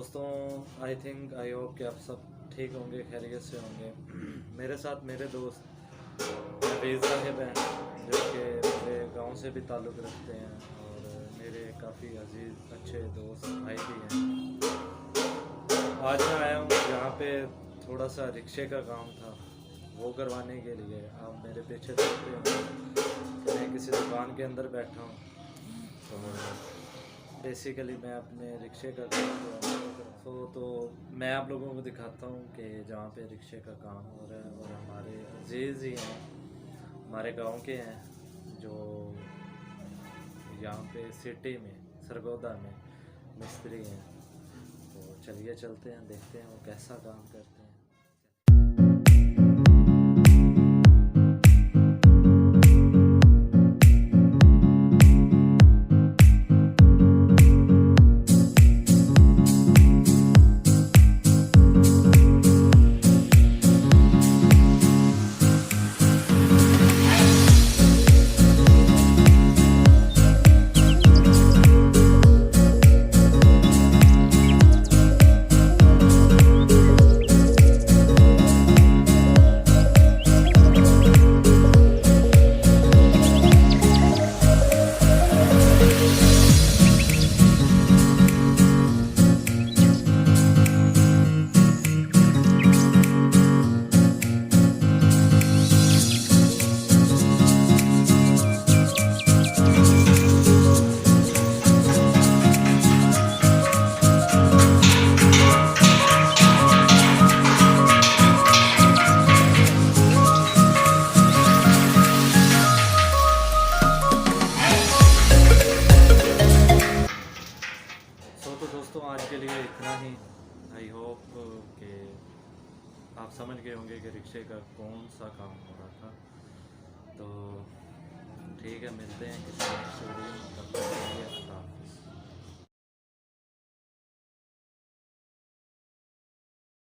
दोस्तों, I think I hope कि आप सब ठीक होंगे, खैरियत से होंगे। मेरे साथ मेरे दोस्त नवीज़ साहिब हैं, जो कि मेरे गांव से भी ताल्लुक़ रखते हैं और मेरे काफ़ी अजीज़ अच्छे दोस्त भाई भी हैं। आज मैं आया हूँ यहाँ पे थोड़ा सा रिक्शे का काम था, वो करवाने के लिए। आप मेरे पीछे देखते हो मैं किसी दुकान के अंदर बैठा हूँ, तो बेसिकली मैं अपने रिक्शे का काम तो मैं आप लोगों को दिखाता हूँ कि जहाँ पे रिक्शे का काम हो रहा है। और हमारे अजीज़ ही हैं, हमारे गांव के हैं, जो यहाँ पे सिटी में सरगोधा में मिस्त्री हैं। तो चलिए चलते हैं, देखते हैं वो कैसा काम करते हैं। तो दोस्तों, आज के लिए इतना ही। आई होप कि आप समझ गए होंगे कि रिक्शे का कौन सा काम हो रहा था। तो ठीक है, मिलते हैं किसी नेक्स्ट वीडियो में।